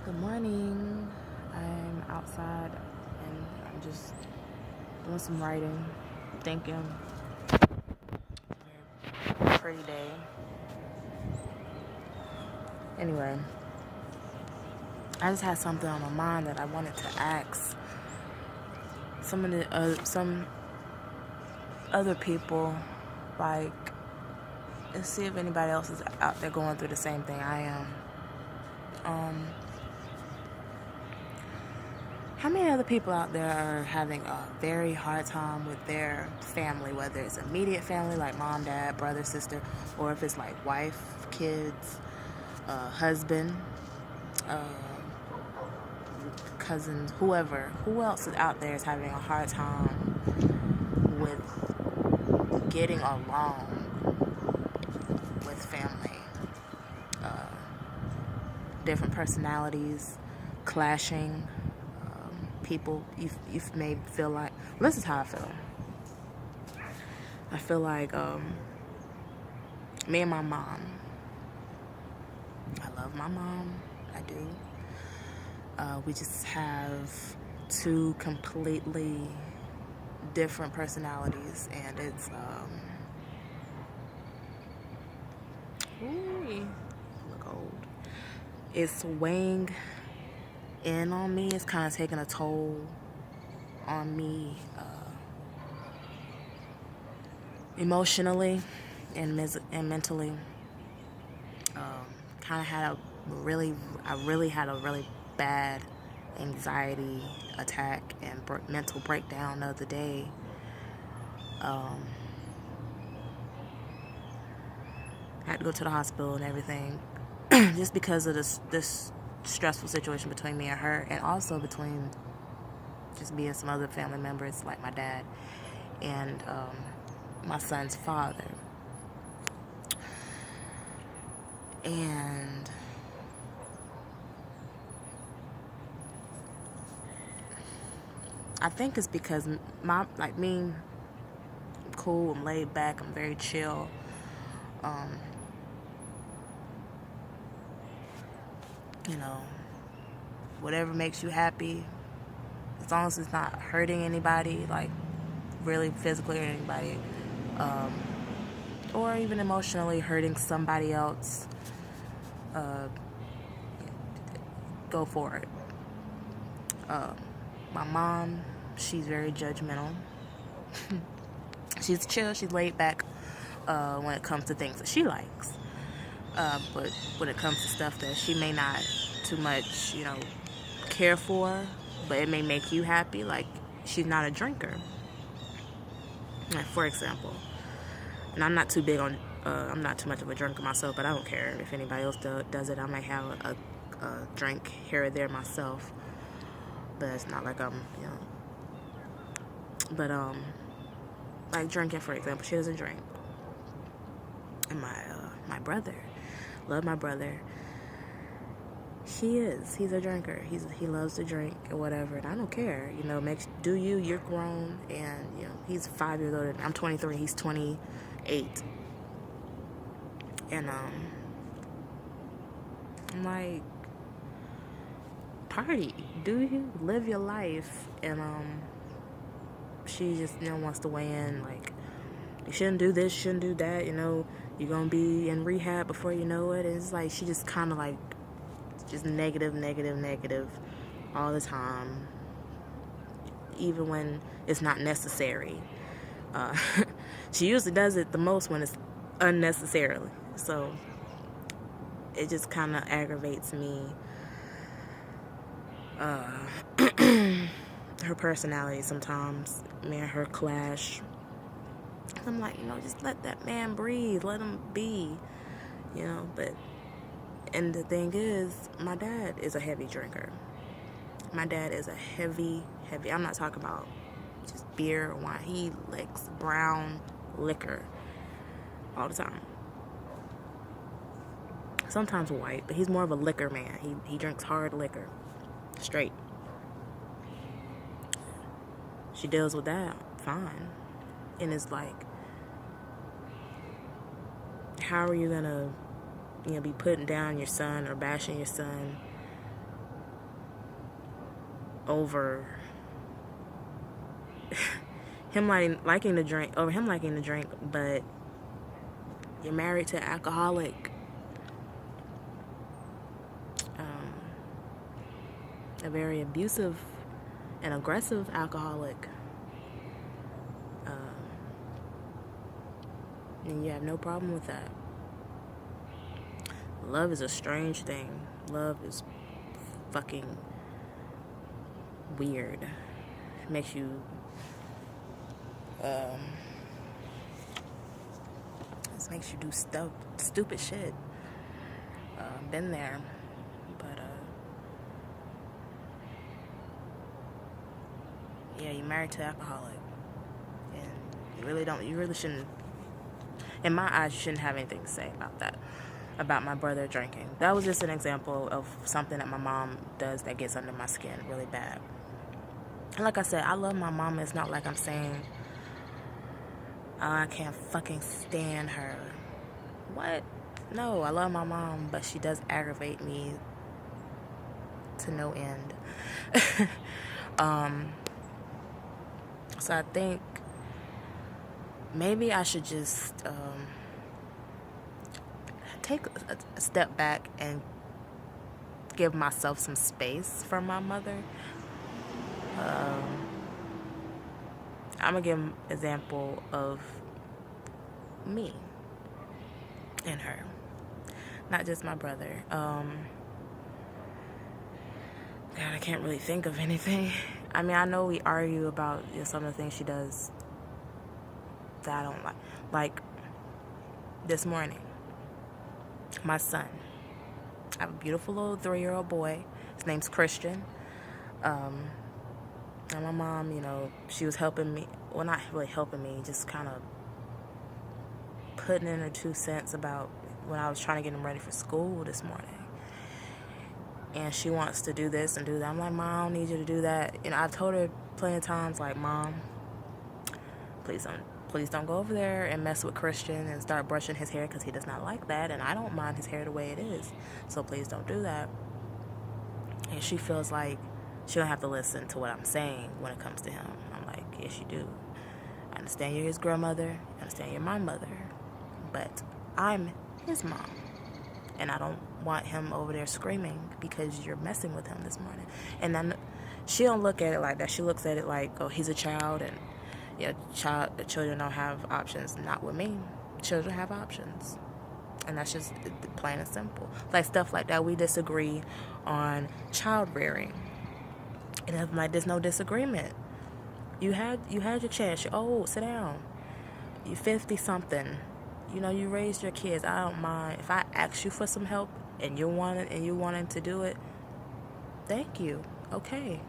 Good morning. I'm outside and I'm just doing some writing, thinking. Pretty day. Anyway, I just had something on my mind that I wanted to ask some other people, like, and see if anybody else is out there going through the same thing I am. How many other people out there are having a very hard time with their family, whether it's immediate family like mom, dad, brother, sister, or if it's like wife, kids, husband, uh, cousins, whoever. Who else is out there is having a hard time with getting along with family? Different personalities clashing. People you may feel like, this is how I feel. I feel like me and my mom. I love my mom. I do. We just have two completely different personalities, and it's ooh, look old. It's weighing in on me. It's kind of taking a toll on me emotionally and mentally. Kind of had I really had a really bad anxiety attack and mental breakdown the other day. Had to go to the hospital and everything, just because of this stressful situation between me and her, and also between just me and some other family members like my dad and my son's father. And I think it's because me, I'm cool, I'm laid back, I'm very chill. You know, whatever makes you happy, as long as it's not hurting anybody, like really physically or anybody, or even emotionally hurting somebody else, go for it. My mom, she's very judgmental. She's chill, she's laid back when it comes to things that she likes. But when it comes to stuff that she may not too much, care for, but it may make you happy, like she's not a drinker. Like, for example, and I'm not too big on, I'm not too much of a drinker myself, but I don't care if anybody else does it. I might have a drink here or there myself, but it's not like I'm, But like drinking, for example, she doesn't drink. And my brother, love my brother. He's a drinker. He loves to drink or whatever, and I don't care. Do you? You're grown, and he's 5 years older. I'm 23. He's 28, and I'm like, party, do you live your life? And she just wants to weigh in, like, you shouldn't do this, shouldn't do that. You're gonna be in rehab before you know it. And it's like she just kind of like just negative all the time, even when it's not necessary. Uh, she usually does it the most when it's unnecessarily. So it just kind of aggravates me. Her personality sometimes, me and her clash. I'm like, just let that man breathe, let him be, but. And the thing is, my dad is a heavy drinker. My dad is a heavy, I'm not talking about just beer or wine. He likes brown liquor all the time. Sometimes white, but he's more of a liquor man. He drinks hard liquor, straight. She deals with that fine. And it's like, how are you gonna be putting down your son or bashing your son over him liking to drink, but you're married to an alcoholic, a very abusive and aggressive alcoholic, and you have no problem with that. Love is a strange thing. Love is fucking weird. It makes you do stupid shit. Been there, but yeah, you're married to an alcoholic, and you really shouldn't. In my eyes, you shouldn't have anything to say about that. About my brother drinking. That was just an example of something that my mom does that gets under my skin really bad. And like I said, I love my mom. It's not like I'm saying I can't fucking stand her. What? No, I love my mom, but she does aggravate me to no end. So I think maybe I should just take a step back and give myself some space from my mother. I'm going to give an example of me and her. Not just my brother. God, I can't really think of anything. I mean, I know we argue about some of the things she does that I don't like. Like, this morning, my son. I have a beautiful little 3-year-old boy. His name's Christian. And my mom, she was helping me. Well, not really helping me, just kind of putting in her 2 cents about when I was trying to get him ready for school this morning. And she wants to do this and do that. I'm like, Mom, I don't need you to do that. I've told her plenty of times, like, Mom, please don't go over there and mess with Christian and start brushing his hair, because he does not like that, and I don't mind his hair the way it is. So please don't do that. And she feels like she don't have to listen to what I'm saying when it comes to him. I'm like, yes, you do. I understand you're his grandmother. I understand you're my mother. But I'm his mom. And I don't want him over there screaming because you're messing with him this morning. And then she don't look at it like that. She looks at it like, oh, he's a child, and children don't have options. Not with me. Children have options. And that's just plain and simple. Like stuff like that. We disagree on child rearing. And I'm like, there's no disagreement. You had your chance. You're old. Sit down. You're 50-something. You raised your kids. I don't mind. If I ask you for some help and you wanting to do it, thank you. Okay.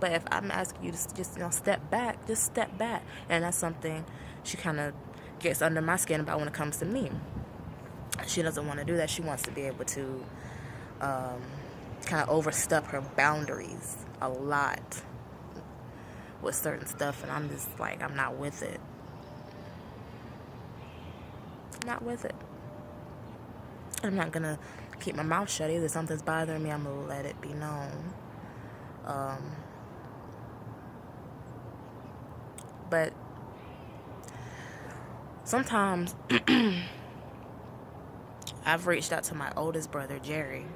But if I'm asking you to just step back, just step back. And that's something she kind of gets under my skin about when it comes to me. She doesn't want to do that. She wants to be able to kind of overstep her boundaries a lot with certain stuff, and I'm just like, I'm not with it. Not with it. I'm not gonna keep my mouth shut either. If something's bothering me, I'm gonna let it be known. But sometimes I've reached out to my oldest brother, Jerry,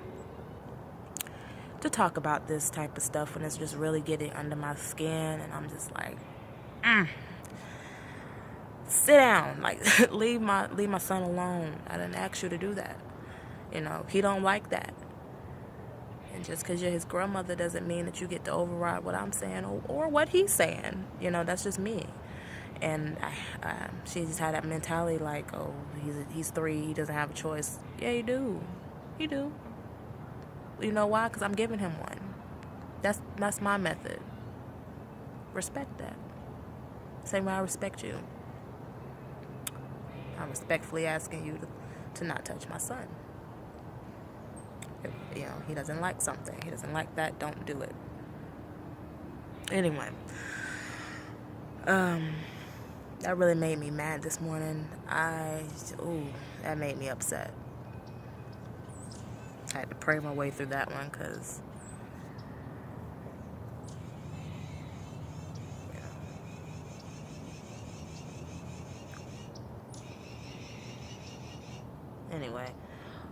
to talk about this type of stuff when it's just really getting under my skin, and I'm just like, sit down, like leave my son alone. I didn't ask you to do that. He don't like that. And just because you're his grandmother doesn't mean that you get to override what I'm saying or what he's saying. That's just me. And she just had that mentality like, oh, he's 3, he doesn't have a choice. Yeah, you do. You do. You know why? Because I'm giving him one. That's my method. Respect that. Same way I respect you. I'm respectfully asking you to not touch my son. If he doesn't like something, he doesn't like that, don't do it. Anyway, that really made me mad this morning. That made me upset. I had to pray my way through that one, because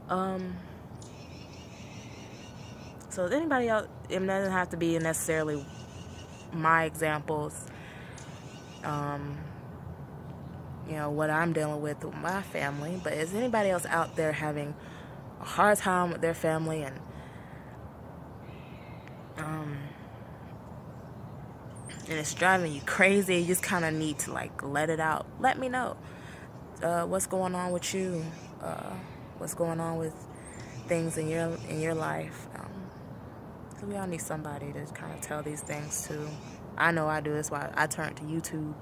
So if anybody else, it doesn't have to be necessarily my examples, what I'm dealing with my family, but is anybody else out there having a hard time with their family and it's driving you crazy, you just kind of need to like let it out. Let me know what's going on with you, what's going on with things in your life. So we all need somebody to kind of tell these things to. I know I do. That's why I turned to YouTube.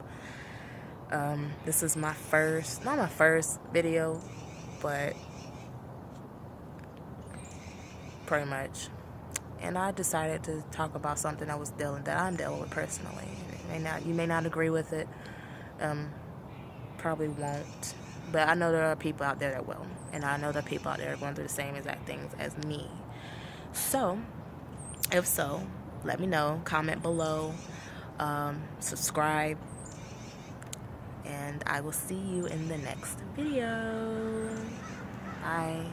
This is not my first video, but pretty much. And I decided to talk about something that I'm dealing with personally. You may not agree with it. Probably won't. But I know there are people out there that will. And I know there are people out there that are going through the same exact things as me. So, if so, let me know. Comment below. Subscribe. And I will see you in the next video. Bye.